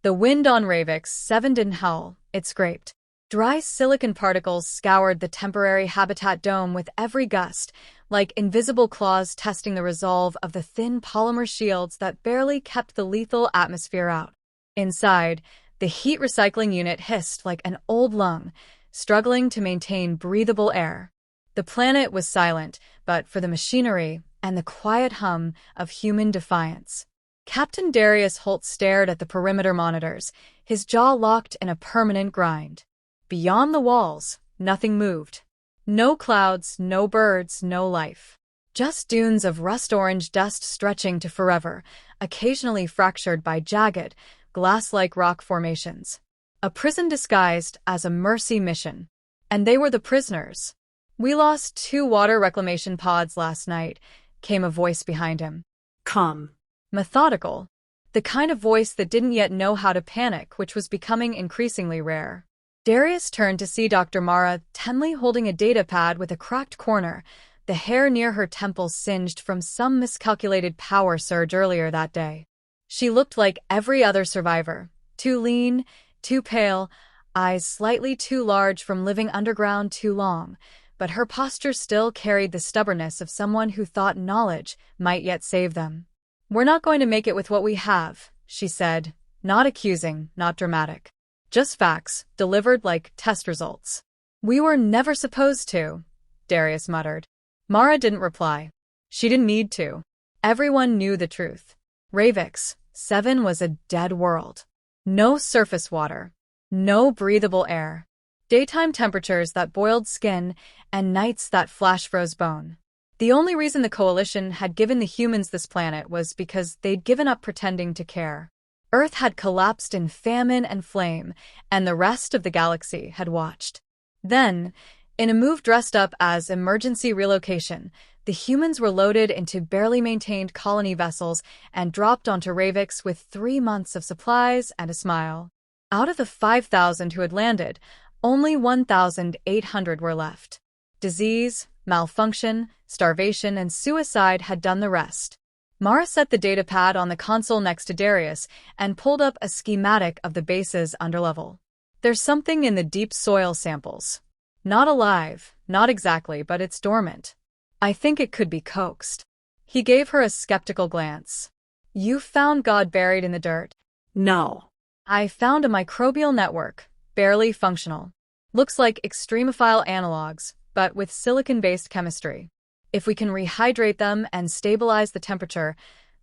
The wind on Ravix 7 didn't howl, it scraped. Dry silicon particles scoured the temporary habitat dome with every gust, like invisible claws testing the resolve of the thin polymer shields that barely kept the lethal atmosphere out. Inside, the heat recycling unit hissed like an old lung, struggling to maintain breathable air. The planet was silent, but for the machinery and the quiet hum of human defiance. Captain Darius Holt stared at the perimeter monitors, his jaw locked in a permanent grind. Beyond the walls, nothing moved. No clouds, no birds, no life. Just dunes of rust-orange dust stretching to forever, occasionally fractured by jagged, glass-like rock formations. A prison disguised as a mercy mission. And they were the prisoners. "We lost 2 water reclamation pods last night," came a voice behind him. Come. Methodical. The kind of voice that didn't yet know how to panic, which was becoming increasingly rare. Darius turned to see Dr. Mara tenly holding a data pad with a cracked corner, the hair near her temples singed from some miscalculated power surge earlier that day. She looked like every other survivor, too lean, too pale, eyes slightly too large from living underground too long, but her posture still carried the stubbornness of someone who thought knowledge might yet save them. "We're not going to make it with what we have," she said, not accusing, not dramatic. Just facts, delivered like test results. "We were never supposed to," Darius muttered. Mara didn't reply. She didn't need to. Everyone knew the truth. Ravix 7 was a dead world. No surface water. No breathable air. Daytime temperatures that boiled skin and nights that flash-froze bone. The only reason the Coalition had given the humans this planet was because they'd given up pretending to care. Earth had collapsed in famine and flame, and the rest of the galaxy had watched. Then, in a move dressed up as emergency relocation, the humans were loaded into barely maintained colony vessels and dropped onto Ravix with 3 months of supplies and a smile. Out of the 5,000 who had landed, only 1,800 were left. Disease, malfunction, starvation, and suicide had done the rest. Mara set the datapad on the console next to Darius and pulled up a schematic of the base's underlevel. "There's something in the deep soil samples. Not alive, not exactly, but it's dormant. I think it could be coaxed." He gave her a skeptical glance. "You found God buried in the dirt?" No. "I found a microbial network, barely functional. Looks like extremophile analogs, but with silicon-based chemistry. If we can rehydrate them and stabilize the temperature,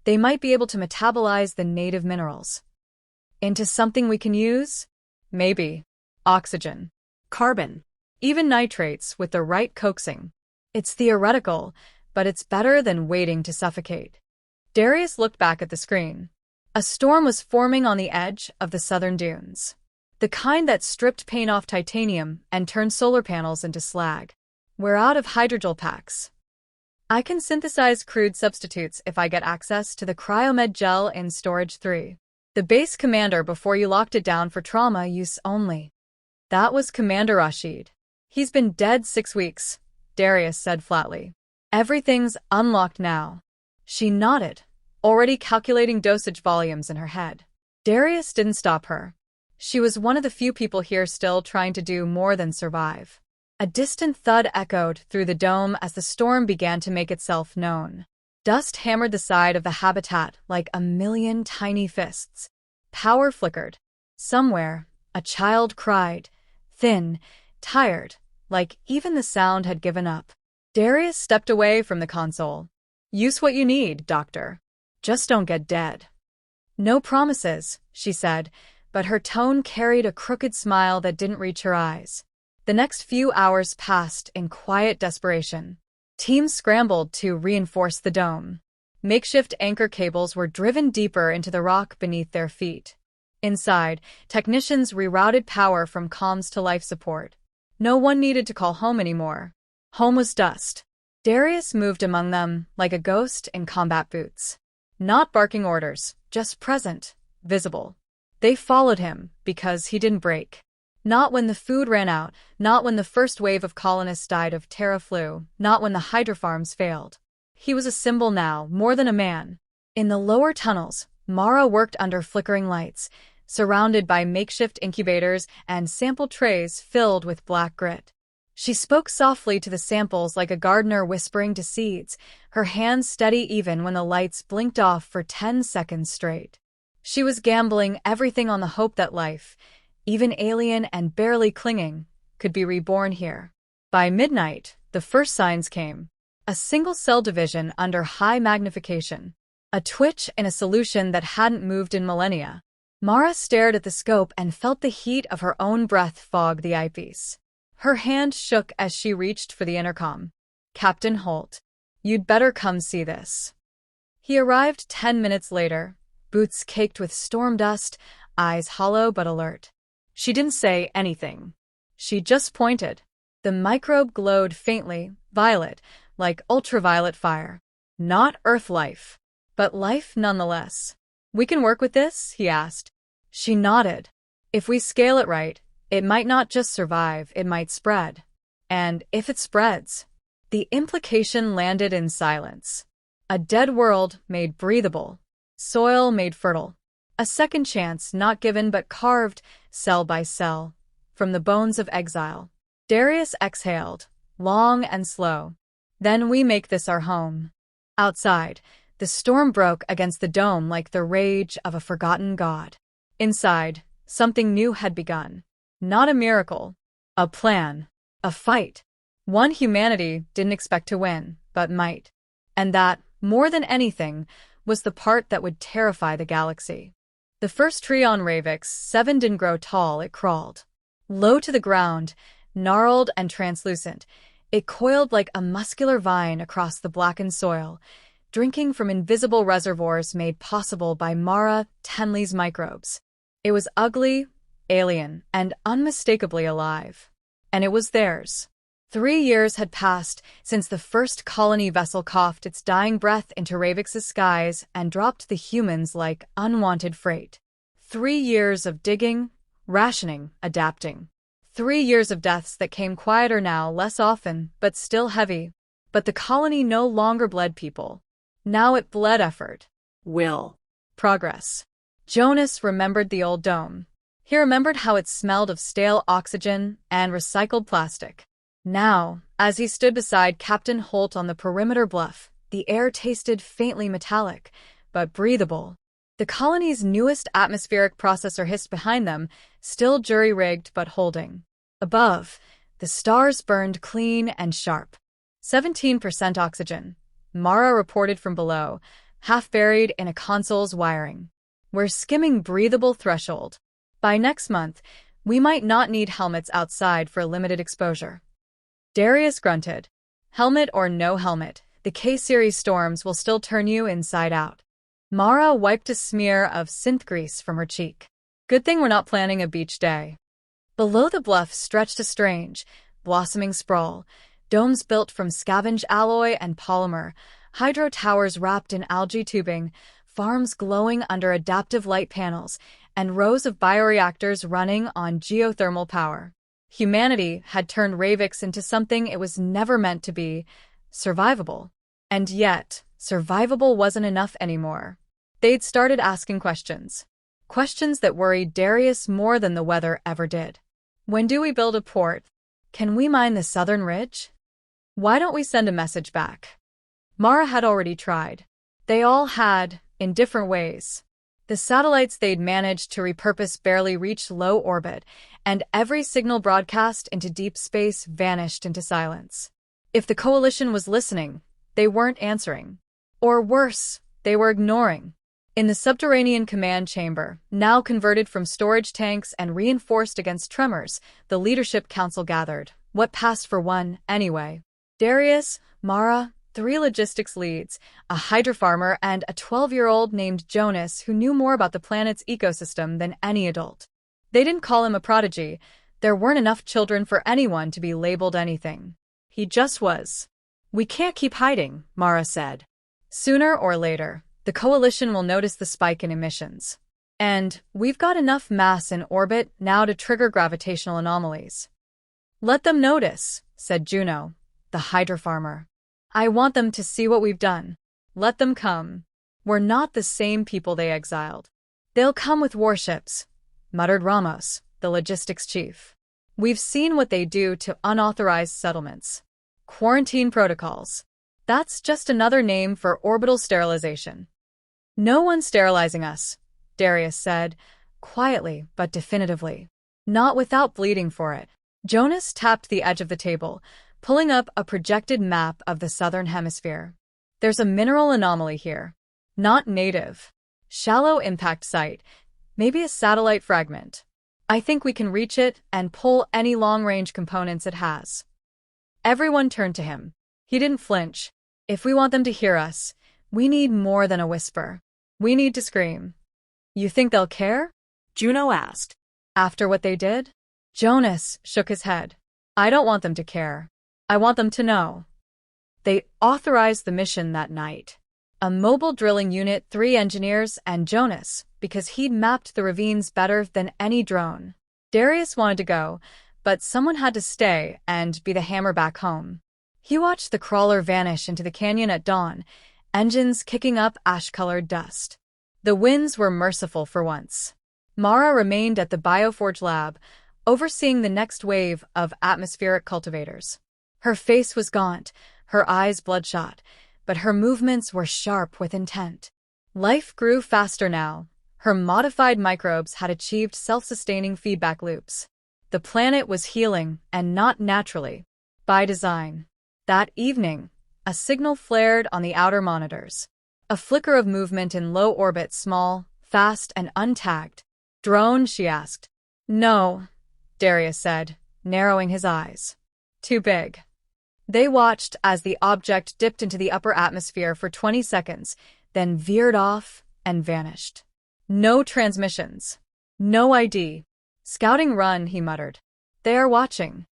they might be able to metabolize the native minerals. Into something we can use? Maybe. Oxygen. Carbon. Even nitrates with the right coaxing. It's theoretical, but it's better than waiting to suffocate." Darius looked back at the screen. A storm was forming on the edge of the southern dunes. The kind that stripped paint off titanium and turned solar panels into slag. "We're out of hydrogel packs. I can synthesize crude substitutes if I get access to the cryomed gel in storage 3. The base commander before you locked it down for trauma use only." That was Commander Rashid. "He's been dead 6 weeks, Darius said flatly. "Everything's unlocked now." She nodded, already calculating dosage volumes in her head. Darius didn't stop her. She was one of the few people here still trying to do more than survive. A distant thud echoed through the dome as the storm began to make itself known. Dust hammered the side of the habitat like a million tiny fists. Power flickered. Somewhere, a child cried, thin, tired, like even the sound had given up. Darius stepped away from the console. "Use what you need, Doctor. Just don't get dead." "No promises," she said, but her tone carried a crooked smile that didn't reach her eyes. The next few hours passed in quiet desperation. Teams scrambled to reinforce the dome. Makeshift anchor cables were driven deeper into the rock beneath their feet. Inside, technicians rerouted power from comms to life support. No one needed to call home anymore. Home was dust. Darius moved among them like a ghost in combat boots. Not barking orders, just present, visible. They followed him because he didn't break. Not when the food ran out, not when the first wave of colonists died of Terra flu, not when the hydrofarms failed. He was a symbol now, more than a man. In the lower tunnels, Mara worked under flickering lights, surrounded by makeshift incubators and sample trays filled with black grit. She spoke softly to the samples like a gardener whispering to seeds, her hands steady even when the lights blinked off for 10 seconds straight. She was gambling everything on the hope that life, even alien and barely clinging, could be reborn here. By midnight, the first signs came. A single-cell division under high magnification. A twitch in a solution that hadn't moved in millennia. Mara stared at the scope and felt the heat of her own breath fog the eyepiece. Her hand shook as she reached for the intercom. "Captain Holt, you'd better come see this." He arrived 10 minutes later, boots caked with storm dust, eyes hollow but alert. She didn't say anything. She just pointed. The microbe glowed faintly, violet, like ultraviolet fire. Not Earth life, but life nonetheless. "We can work with this?" he asked. She nodded. "If we scale it right, it might not just survive, it might spread. And if it spreads..." The implication landed in silence. A dead world made breathable. Soil made fertile. A second chance not given but carved, cell by cell, from the bones of exile. Darius exhaled, long and slow. "Then we make this our home." Outside, the storm broke against the dome like the rage of a forgotten god. Inside, something new had begun. Not a miracle. A plan. A fight. One humanity didn't expect to win, but might. And that, more than anything, was the part that would terrify the galaxy. The first tree on Ravix 7 didn't grow tall, it crawled. Low to the ground, gnarled and translucent, it coiled like a muscular vine across the blackened soil, drinking from invisible reservoirs made possible by Mara Tenley's microbes. It was ugly, alien, and unmistakably alive. And it was theirs. 3 years had passed since the first colony vessel coughed its dying breath into Ravix's skies and dropped the humans like unwanted freight. 3 years of digging, rationing, adapting. 3 years of deaths that came quieter now, less often, but still heavy. But the colony no longer bled people. Now it bled effort. Will. Progress. Jonas remembered the old dome. He remembered how it smelled of stale oxygen and recycled plastic. Now, as he stood beside Captain Holt on the perimeter bluff, the air tasted faintly metallic, but breathable. The colony's newest atmospheric processor hissed behind them, still jury-rigged but holding. Above, the stars burned clean and sharp. 17% oxygen, Mara reported from below, half buried in a console's wiring. "We're skimming breathable threshold. By next month, we might not need helmets outside for a limited exposure." Darius grunted. "Helmet or no helmet, the K-series storms will still turn you inside out." Mara wiped a smear of synth grease from her cheek. "Good thing we're not planning a beach day." Below the bluff stretched a strange, blossoming sprawl, domes built from scavenged alloy and polymer, hydro towers wrapped in algae tubing, farms glowing under adaptive light panels, and rows of bioreactors running on geothermal power. Humanity had turned Ravix into something it was never meant to be, survivable. And yet, survivable wasn't enough anymore. They'd started asking questions. Questions that worried Darius more than the weather ever did. When do we build a port? Can we mine the southern ridge? Why don't we send a message back? Mara had already tried. They all had, in different ways. The satellites they'd managed to repurpose barely reached low orbit, and every signal broadcast into deep space vanished into silence. If the coalition was listening, they weren't answering. Or worse, they were ignoring. In the subterranean command chamber, now converted from storage tanks and reinforced against tremors, the leadership council gathered. What passed for one, anyway? Darius, Mara, 3 logistics leads, a hydra farmer, and a 12-year-old named Jonas who knew more about the planet's ecosystem than any adult. They didn't call him a prodigy. There weren't enough children for anyone to be labeled anything. He just was. "We can't keep hiding," Mara said. "Sooner or later, the coalition will notice the spike in emissions. And we've got enough mass in orbit now to trigger gravitational anomalies." "Let them notice," said Juno, the hydra farmer. "I want them to see what we've done. Let them come. We're not the same people they exiled. They'll come with warships, muttered Ramos, the logistics chief. "We've seen what they do to unauthorized settlements. Quarantine protocols. That's just another name for orbital sterilization." "No one's sterilizing us," Darius said, quietly but definitively. "Not without bleeding for it." Jonas tapped the edge of the table, pulling up a projected map of the southern hemisphere. "There's a mineral anomaly here. Not native. Shallow impact site. Maybe a satellite fragment. I think we can reach it and pull any long-range components it has." Everyone turned to him. He didn't flinch. "If we want them to hear us, we need more than a whisper. We need to scream." "You think they'll care?" Juno asked. "After what they did?" Jonas shook his head. "I don't want them to care. I want them to know. They authorized the mission that night. A mobile drilling unit, 3 engineers, and Jonas, because he'd mapped the ravines better than any drone." Darius wanted to go, but someone had to stay and be the hammer back home. He watched the crawler vanish into the canyon at dawn, engines kicking up ash-colored dust. The winds were merciful for once. Mara remained at the Bioforge lab, overseeing the next wave of atmospheric cultivators. Her face was gaunt, her eyes bloodshot, but her movements were sharp with intent. Life grew faster now. Her modified microbes had achieved self-sustaining feedback loops. The planet was healing, and not naturally, by design. That evening, a signal flared on the outer monitors. A flicker of movement in low orbit, small, fast, and untagged. "Drone?" she asked. "No," Darius said, narrowing his eyes. "Too big." They watched as the object dipped into the upper atmosphere for 20 seconds, then veered off and vanished. "No transmissions. No ID. Scouting run," he muttered. "They are watching."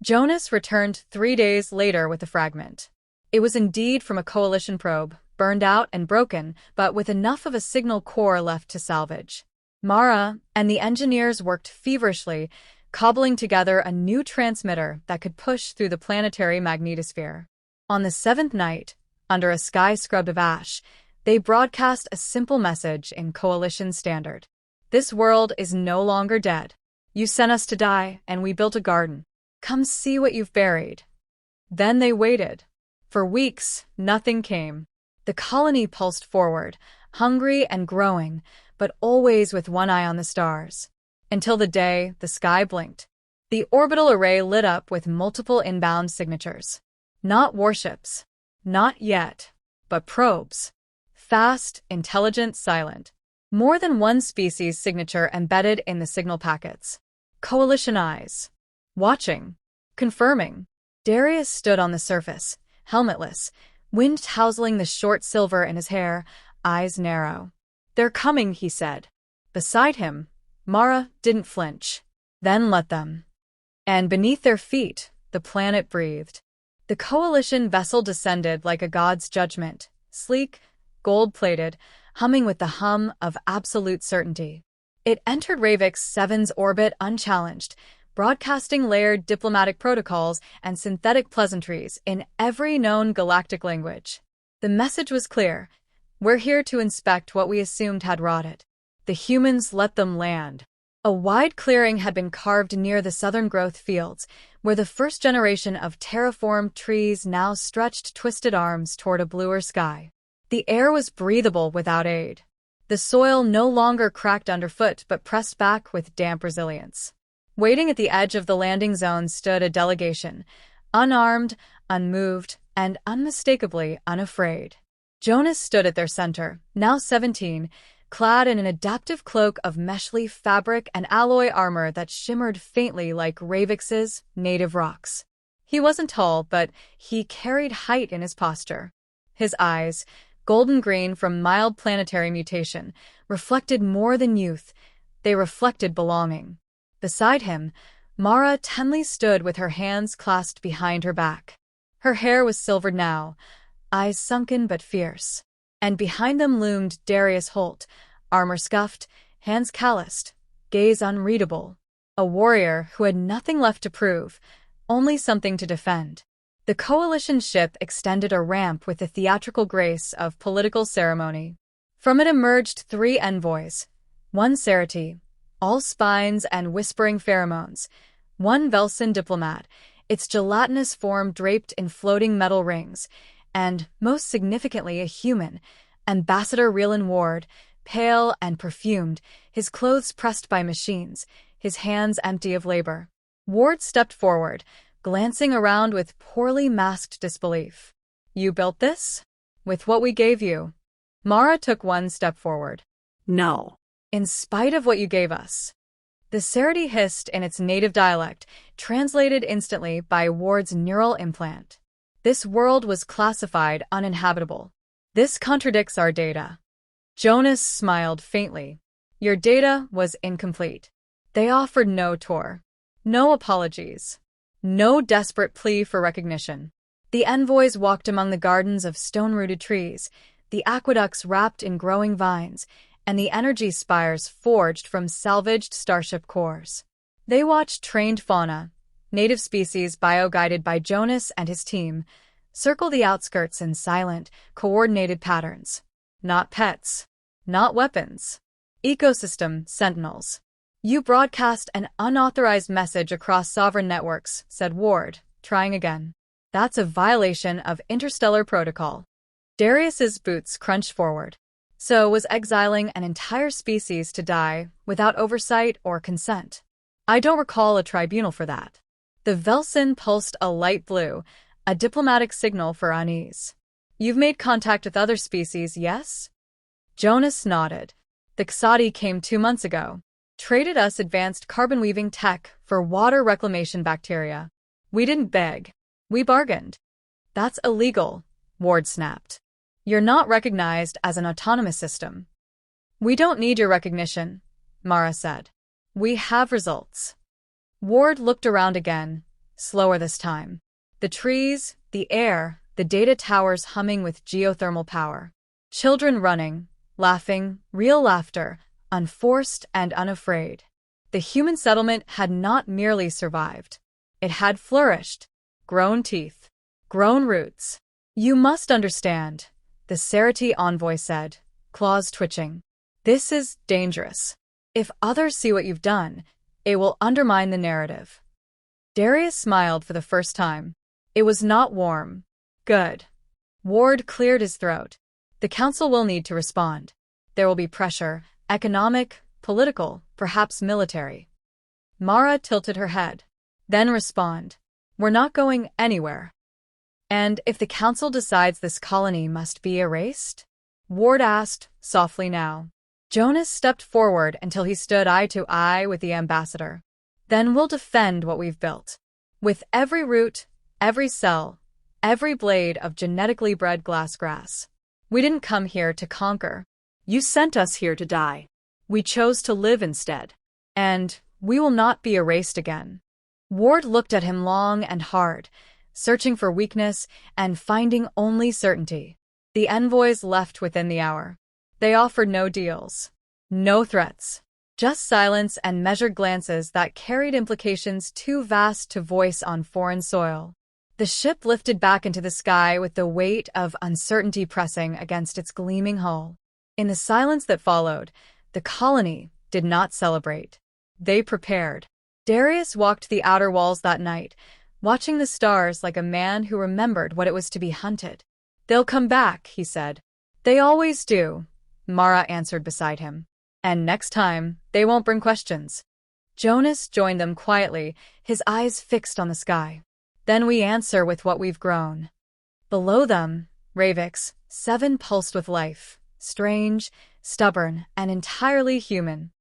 Jonas returned 3 days later with the fragment. It was indeed from a coalition probe, burned out and broken, but with enough of a signal core left to salvage. Mara and the engineers worked feverishly, cobbling together a new transmitter that could push through the planetary magnetosphere. On the 7th night, under a sky scrubbed of ash, they broadcast a simple message in Coalition Standard. "This world is no longer dead. You sent us to die, and we built a garden. Come see what you've buried." Then they waited. For weeks, nothing came. The colony pulsed forward, hungry and growing, but always with one eye on the stars. Until the day the sky blinked. The orbital array lit up with multiple inbound signatures. Not warships. Not yet. But probes. Fast, intelligent, silent. More than one species signature embedded in the signal packets. Coalition eyes. Watching. Confirming. Darius stood on the surface, helmetless, wind tousling the short silver in his hair, eyes narrow. "They're coming," he said. Beside him, Mara didn't flinch. "Then let them." And beneath their feet, the planet breathed. The coalition vessel descended like a god's judgment, sleek, gold-plated, humming with the hum of absolute certainty. It entered Ravix 7's orbit unchallenged, broadcasting layered diplomatic protocols and synthetic pleasantries in every known galactic language. The message was clear. "We're here to inspect what we assumed had rotted. The humans let them land." A wide clearing had been carved near the southern growth fields, where the first generation of terraformed trees now stretched twisted arms toward a bluer sky. The air was breathable without aid. The soil no longer cracked underfoot but pressed back with damp resilience. Waiting at the edge of the landing zone stood a delegation, unarmed, unmoved, and unmistakably unafraid. Jonas stood at their center, now 17, clad in an adaptive cloak of mesh-leaf fabric and alloy armor that shimmered faintly like Ravix's native rocks. He wasn't tall, but he carried height in his posture. His eyes, golden green from mild planetary mutation, reflected more than youth. They reflected belonging. Beside him, Mara Tenley stood with her hands clasped behind her back. Her hair was silvered now, eyes sunken but fierce. And behind them loomed Darius Holt, armor scuffed, hands calloused, gaze unreadable. A warrior who had nothing left to prove, only something to defend. The coalition ship extended a ramp with the theatrical grace of political ceremony. From it emerged 3 envoys, one Cerati, all spines and whispering pheromones. One Velson diplomat, its gelatinous form draped in floating metal rings, and, most significantly, a human, Ambassador Rielan Ward, pale and perfumed, his clothes pressed by machines, his hands empty of labor. Ward stepped forward, glancing around with poorly masked disbelief. You built this? With what we gave you? Mara took one step forward. No. In spite of what you gave us. The Sarati hissed in its native dialect, translated instantly by Ward's neural implant. This world was classified uninhabitable. This contradicts our data. Jonas smiled faintly. Your data was incomplete. They offered no tour. No apologies. No desperate plea for recognition. The envoys walked among the gardens of stone-rooted trees, the aqueducts wrapped in growing vines, and the energy spires forged from salvaged starship cores. They watched trained fauna, native species bio-guided by Jonas and his team, circle the outskirts in silent, coordinated patterns. Not pets. Not weapons. Ecosystem sentinels. You broadcast an unauthorized message across sovereign networks, said Ward, trying again. That's a violation of interstellar protocol. Darius's boots crunched forward. So was exiling an entire species to die without oversight or consent. I don't recall a tribunal for that. The Velson pulsed a light blue, a diplomatic signal for unease. You've made contact with other species, yes? Jonas nodded. The Xati came 2 months ago. Traded us advanced carbon-weaving tech for water reclamation bacteria. We didn't beg. We bargained. That's illegal, Ward snapped. You're not recognized as an autonomous system. We don't need your recognition, Mara said. We have results. Ward looked around again, slower this time. The trees, the air, the data towers humming with geothermal power. Children running, laughing, real laughter, unforced and unafraid. The human settlement had not merely survived. It had flourished, grown teeth, grown roots. You must understand, the Sarati envoy said, claws twitching. This is dangerous. If others see what you've done, it will undermine the narrative. Darius smiled for the first time. It was not warm. Good. Ward cleared his throat. The council will need to respond. There will be pressure, economic, political, perhaps military. Mara tilted her head. Then respond. We're not going anywhere. And if the council decides this colony must be erased? Ward asked, softly now. Jonas stepped forward until he stood eye to eye with the ambassador. Then we'll defend what we've built. With every root, every cell, every blade of genetically bred glassgrass. We didn't come here to conquer. You sent us here to die. We chose to live instead. And we will not be erased again. Ward looked at him long and hard, searching for weakness and finding only certainty. The envoys left within the hour. They offered no deals, no threats, just silence and measured glances that carried implications too vast to voice on foreign soil. The ship lifted back into the sky with the weight of uncertainty pressing against its gleaming hull. In the silence that followed, the colony did not celebrate. They prepared. Darius walked the outer walls that night, watching the stars like a man who remembered what it was to be hunted. They'll come back, he said. They always do, Mara answered beside him. And next time, they won't bring questions. Jonas joined them quietly, his eyes fixed on the sky. Then we answer with what we've grown. Below them, Ravix, 7 pulsed with life, strange, stubborn, and entirely human.